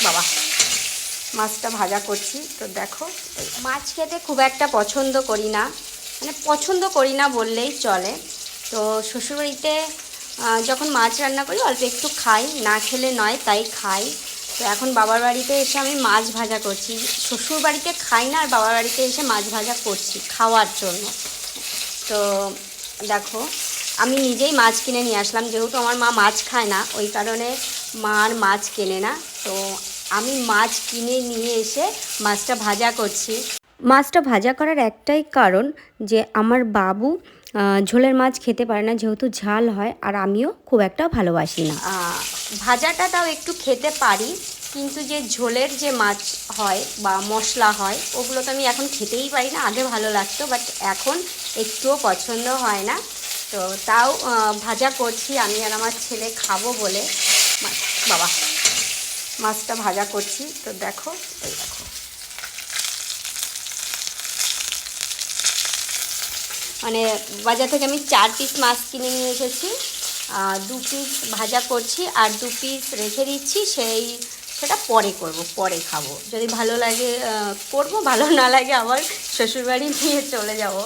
বাবা মাছটা ভাজা করছি। তো দেখো, মাছ খেতে খুব একটা পছন্দ করি না, মানে পছন্দ করি না বললেই চলে। তো শ্বশুরবাড়িতে যখন মাছ রান্না করি অল্প একটু খাই, না খেলে নয়, তাই খাই। তো এখন বাবার বাড়িতে এসে আমি মাছ ভাজা করছি। শ্বশুর বাড়িতে খাই না, আর বাবার বাড়িতে এসে মাছ ভাজা করছি খাওয়ার জন্য। তো দেখো, আমি নিজেই মাছ কিনে নিয়ে আসলাম, যেহেতু আমার মা মাছ খায় না, ওই কারণে মা আর মাছ কেনে না। তো আমি মাছ কিনে নিয়ে এসে মাছটা ভাজা করছি। মাছটা ভাজা করার একটাই কারণ যে আমার বাবু ঝোলের মাছ খেতে পারে না, যেহেতু ঝাল হয়, আর আমিও খুব একটা ভালোবাসি না। ভাজাটা তাও একটু খেতে পারি, কিন্তু যে ঝোলের যে মাছ হয় বা মশলা হয়, ওগুলো তো আমি এখন খেতেই পারি না। আগে ভালো লাগতো, বাট এখন একটুও পছন্দ হয় না। তো তাও ভাজা করছি আমি আর আমার ছেলে খাবো বলে। বাবা মাছটা ভাজা করছি। তো দেখো, এই দেখো, মানে বাজার থেকে আমি 4 পিস মাছ কিনে নিয়ে এসেছি। 2 পিস ভাজা করছি আর 2 পিস রেখে দিচ্ছি, সেটা পরে করব, পরে খাবো। যদি ভালো লাগে করব, ভালো না লাগে আবার শ্বশুরবাড়ি নিয়ে চলে যাব।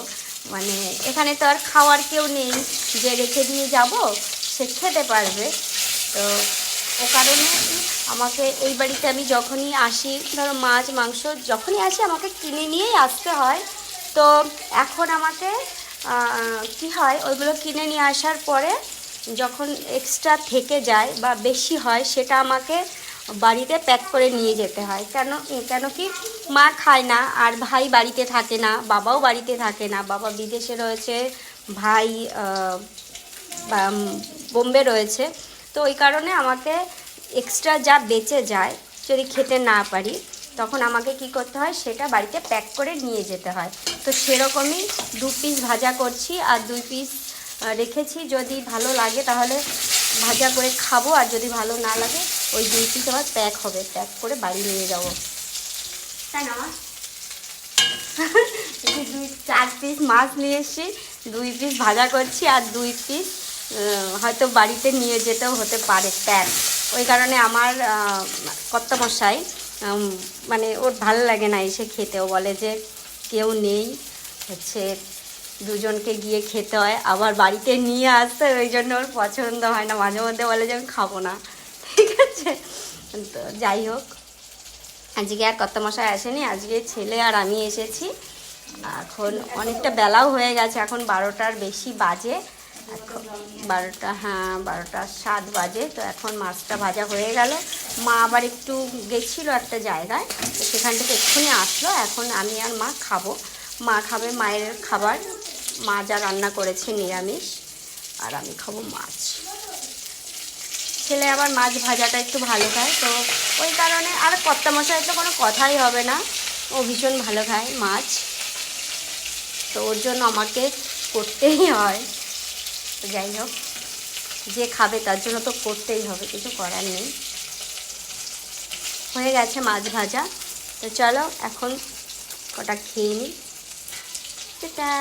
মানে এখানে তো আর খাওয়ার কেউ নেই যে রেখে দিয়ে যাব, সে খেতে পারবে। তো ও কারণে আমাকে এই বাড়িতে আমি যখনই আসি, ধরো মাছ মাংস যখনই আসি আমাকে কিনে নিয়েই আসতে হয়। তো এখন আমাকে কি হয়, ওইগুলো কিনে নিয়ে আসার পরে যখন এক্সট্রা থেকে যায় বা বেশি হয়, সেটা আমাকে বাড়িতে প্যাক করে নিয়ে যেতে হয়। কেন কি মা খায় না, আর ভাই বাড়িতে থাকে না, বাবাও বাড়িতে থাকে না, বাবা বিদেশে রয়েছে, ভাই বোম্বে রয়েছে। তো ওই কারণে আমাকে এক্সট্রা যা বেঁচে যায়, যদি খেতে না পারি, তখন আমাকে কি করতে হয়, সেটা বাড়িতে প্যাক করে নিয়ে যেতে হয়। তো সেরকমই 2 পিস ভাজা করছি আর 2 পিস রেখেছি। যদি ভালো লাগে তাহলে ভাজা করে খাবো, আর যদি ভালো না লাগে ওই 2 পিস আবার প্যাক হবে, প্যাক করে বাড়ি নিয়ে যাবো, তাই না? 4 পিস মাছ নিয়ে এসেছি, 2 পিস ভাজা করছি আর 2 পিস হয়তো বাড়িতে নিয়ে যেতেও হতে পারে প্যাক। ওই কারণে আমার কর্তামশাই মানে ওর ভালো লাগে না এসে খেতে, ও বলে যে কেউ নেই, হচ্ছে দুজনকে গিয়ে খেতে হয়, আবার বাড়িতে নিয়ে আসতে, ওই জন্য ওর পছন্দ হয় না। মাঝে মধ্যে বলে যে আমি খাবো না, ঠিক আছে। তো যাই হোক, আজকে আর কর্তামশাই আসেনি, আজকে ছেলে আর আমি এসেছি। এখন অনেকটা বেলাও হয়ে গেছে, এখন 12টার বেশি বাজে। এখন 12টা, হ্যাঁ 12টা 7 বাজে। তো এখন মাছটা ভাজা হয়ে গেল। মা আবার একটু গেছিলো একটা জায়গায়, তো সেখান থেকে এক্ষুনি আসলো। এখন আমি আর মা খাবো। মা খাবে মায়ের খাবার, মা যা রান্না করেছে নিরামিষ, আর আমি খাবো মাছ। ছেলে আবার মাছ ভাজাটা একটু ভালো খায়, তো ওই কারণে। আর কর্তামশাই তো কোনো কথাই হবে না, ও ভীষণ ভালো খায় মাছ, তো ওর জন্য আমাকে করতেই হয়। তো যাই হোক, যে খাবে তার জন্য তো করতেই হবে, কিছু করার নেই। হয়ে গেছে মাছ ভাজা। তো চলো এখন কটা খেয়ে নিই। টাটা।